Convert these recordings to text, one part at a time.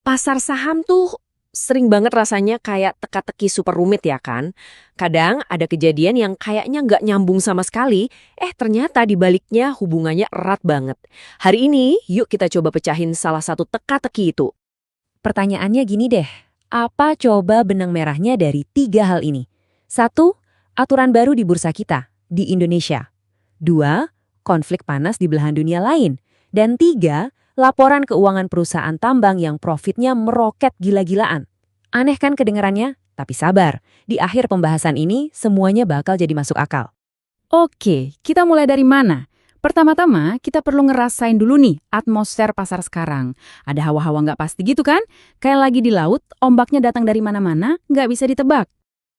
Pasar saham tuh sering banget rasanya kayak teka-teki super rumit ya kan? Kadang ada kejadian yang kayaknya nggak nyambung sama sekali, ternyata di baliknya hubungannya erat banget. Hari ini, yuk kita coba pecahin salah satu teka-teki itu. Pertanyaannya gini deh, apa coba benang merahnya dari 3 hal ini? 1. Aturan baru di bursa kita, di Indonesia. 2. Konflik panas di belahan dunia lain. Dan 3. Laporan keuangan perusahaan tambang yang profitnya meroket gila-gilaan. Aneh kan kedengarannya? Tapi sabar, di akhir pembahasan ini semuanya bakal jadi masuk akal. Oke, kita mulai dari mana? Pertama-tama, kita perlu ngerasain dulu nih atmosfer pasar sekarang. Ada hawa-hawa nggak pasti gitu kan? Kayak lagi di laut, ombaknya datang dari mana-mana, nggak bisa ditebak.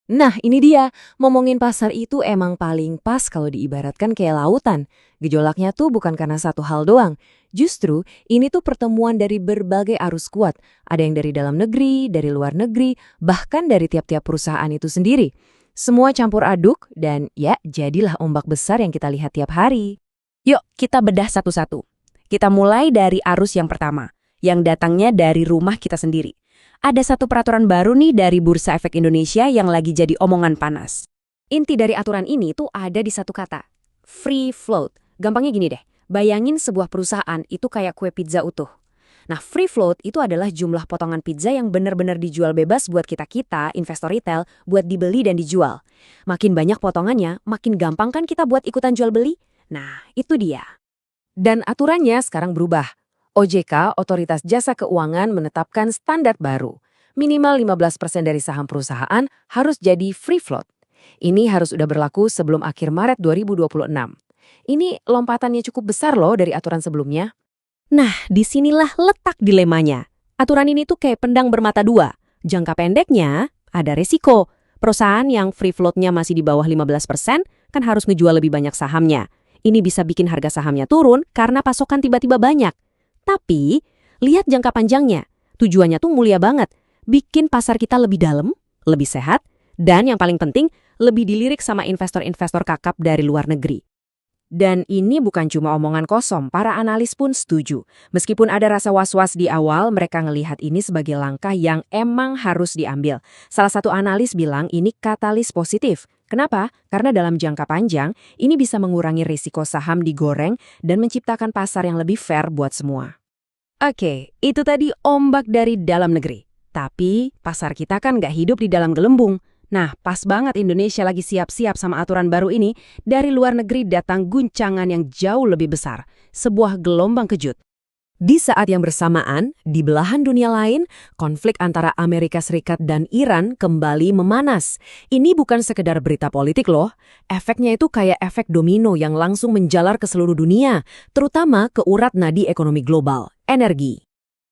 Nah, ini dia. Ngomongin pasar itu emang paling pas kalau diibaratkan kayak lautan. Gejolaknya tuh bukan karena satu hal doang. Justru, ini tuh pertemuan dari berbagai arus kuat. Ada yang dari dalam negeri, dari luar negeri, bahkan dari tiap-tiap perusahaan itu sendiri. Semua campur aduk dan ya jadilah ombak besar yang kita lihat tiap hari. Yuk, kita bedah satu-satu. Kita mulai dari arus yang pertama, yang datangnya dari rumah kita sendiri. Ada satu peraturan baru nih dari Bursa Efek Indonesia yang lagi jadi omongan panas. Inti dari aturan ini tuh ada di satu kata, free float. Gampangnya gini deh, bayangin sebuah perusahaan itu kayak kue pizza utuh. Nah, free float itu adalah jumlah potongan pizza yang benar-benar dijual bebas buat kita-kita, investor retail, buat dibeli dan dijual. Makin banyak potongannya, makin gampang kan kita buat ikutan jual beli? Nah, itu dia. Dan aturannya sekarang berubah. OJK, Otoritas Jasa Keuangan, menetapkan standar baru. Minimal 15% dari saham perusahaan harus jadi free float. Ini harus udah berlaku sebelum akhir Maret 2026. Ini lompatannya cukup besar loh dari aturan sebelumnya. Nah, disinilah letak dilemanya. Aturan ini tuh kayak pedang bermata dua. Jangka pendeknya ada resiko. Perusahaan yang free float-nya masih di bawah 15% kan harus ngejual lebih banyak sahamnya. Ini bisa bikin harga sahamnya turun karena pasokan tiba-tiba banyak. Tapi, lihat jangka panjangnya. Tujuannya tuh mulia banget. Bikin pasar kita lebih dalam, lebih sehat, dan yang paling penting, lebih dilirik sama investor-investor kakap dari luar negeri. Dan ini bukan cuma omongan kosong, para analis pun setuju. Meskipun ada rasa was-was di awal, mereka ngelihat ini sebagai langkah yang emang harus diambil. Salah satu analis bilang ini katalis positif. Kenapa? Karena dalam jangka panjang, ini bisa mengurangi risiko saham digoreng dan menciptakan pasar yang lebih fair buat semua. Oke, itu tadi ombak dari dalam negeri. Tapi pasar kita kan nggak hidup di dalam gelembung. Nah, pas banget Indonesia lagi siap-siap sama aturan baru ini, dari luar negeri datang guncangan yang jauh lebih besar. Sebuah gelombang kejut. Di saat yang bersamaan, di belahan dunia lain, konflik antara Amerika Serikat dan Iran kembali memanas. Ini bukan sekedar berita politik loh. Efeknya itu kayak efek domino yang langsung menjalar ke seluruh dunia, terutama ke urat nadi ekonomi global, energi.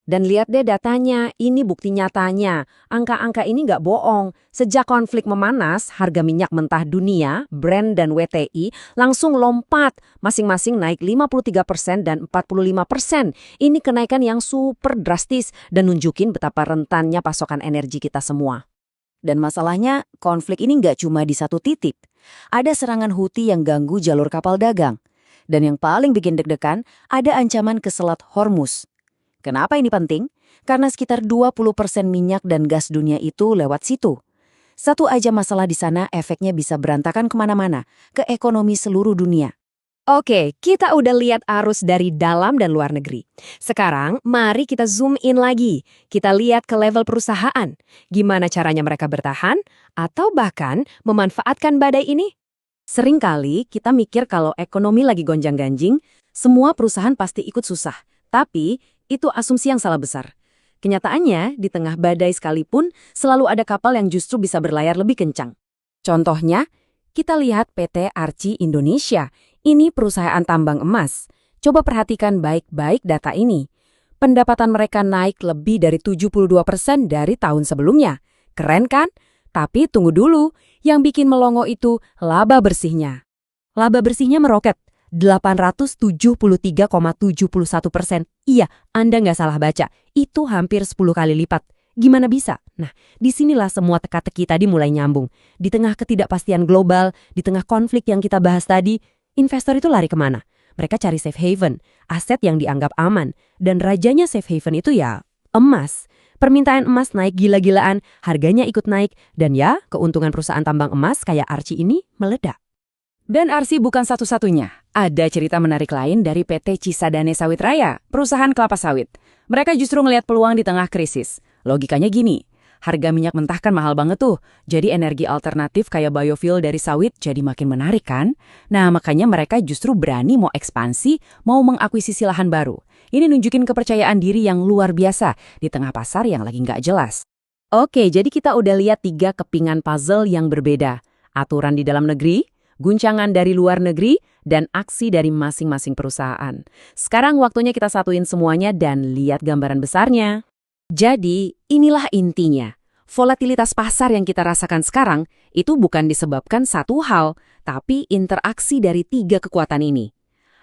Dan lihat deh datanya, ini bukti nyatanya. Angka-angka ini nggak bohong. Sejak konflik memanas, harga minyak mentah dunia, Brent dan WTI langsung lompat. Masing-masing naik 53% dan 45%. Ini kenaikan yang super drastis dan nunjukin betapa rentannya pasokan energi kita semua. Dan masalahnya, konflik ini nggak cuma di satu titik. Ada serangan Houthi yang ganggu jalur kapal dagang. Dan yang paling bikin deg-degan, ada ancaman ke Selat Hormuz. Kenapa ini penting? Karena sekitar 20% minyak dan gas dunia itu lewat situ. Satu aja masalah di sana efeknya bisa berantakan kemana-mana, ke ekonomi seluruh dunia. Oke, kita udah lihat arus dari dalam dan luar negeri. Sekarang, mari kita zoom in lagi. Kita lihat ke level perusahaan. Gimana caranya mereka bertahan, atau bahkan memanfaatkan badai ini? Seringkali kita mikir kalau ekonomi lagi gonjang-ganjing, semua perusahaan pasti ikut susah. Tapi, itu asumsi yang salah besar. Kenyataannya, di tengah badai sekalipun, selalu ada kapal yang justru bisa berlayar lebih kencang. Contohnya, kita lihat PT Arci Indonesia. Ini perusahaan tambang emas. Coba perhatikan baik-baik data ini. Pendapatan mereka naik lebih dari 72% dari tahun sebelumnya. Keren kan? Tapi tunggu dulu, yang bikin melongo itu laba bersihnya. Laba bersihnya meroket. 873,71%. Iya, Anda nggak salah baca. Itu hampir 10 kali lipat. Gimana bisa? Nah, disinilah semua teka-teki tadi mulai nyambung. Di tengah ketidakpastian global, di tengah konflik yang kita bahas tadi, investor itu lari kemana? Mereka cari safe haven, aset yang dianggap aman. Dan rajanya safe haven itu ya emas. Permintaan emas naik gila-gilaan, harganya ikut naik, dan ya, keuntungan perusahaan tambang emas kayak Archie ini meledak. Dan Arsi bukan satu-satunya. Ada cerita menarik lain dari PT Cisadane Sawit Raya, perusahaan kelapa sawit. Mereka justru ngelihat peluang di tengah krisis. Logikanya gini, harga minyak mentah kan mahal banget tuh. Jadi energi alternatif kayak biofuel dari sawit jadi makin menarik kan? Nah, makanya mereka justru berani mau ekspansi, mau mengakuisisi lahan baru. Ini nunjukin kepercayaan diri yang luar biasa di tengah pasar yang lagi nggak jelas. Oke, jadi kita udah lihat 3 kepingan puzzle yang berbeda. Aturan di dalam negeri, guncangan dari luar negeri, dan aksi dari masing-masing perusahaan. Sekarang waktunya kita satuin semuanya dan lihat gambaran besarnya. Jadi, inilah intinya. Volatilitas pasar yang kita rasakan sekarang itu bukan disebabkan satu hal, tapi interaksi dari 3 kekuatan ini.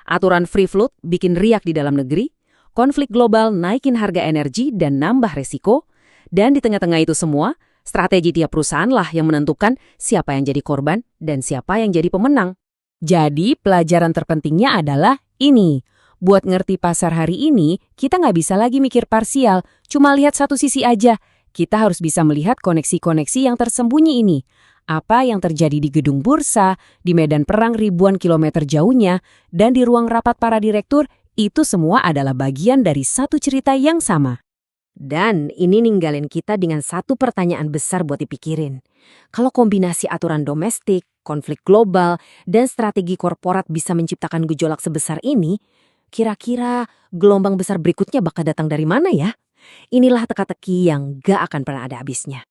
Aturan free float bikin riak di dalam negeri, konflik global naikin harga energi dan nambah resiko, dan di tengah-tengah itu semua, strategi tiap perusahaan lah yang menentukan siapa yang jadi korban dan siapa yang jadi pemenang. Jadi, pelajaran terpentingnya adalah ini. Buat ngerti pasar hari ini, kita nggak bisa lagi mikir parsial, cuma lihat satu sisi aja. Kita harus bisa melihat koneksi-koneksi yang tersembunyi ini. Apa yang terjadi di gedung bursa, di medan perang ribuan kilometer jauhnya, dan di ruang rapat para direktur, itu semua adalah bagian dari satu cerita yang sama. Dan ini ninggalin kita dengan satu pertanyaan besar buat dipikirin. Kalau kombinasi aturan domestik, konflik global, dan strategi korporat bisa menciptakan gejolak sebesar ini, kira-kira gelombang besar berikutnya bakal datang dari mana ya? Inilah teka-teki yang gak akan pernah ada habisnya.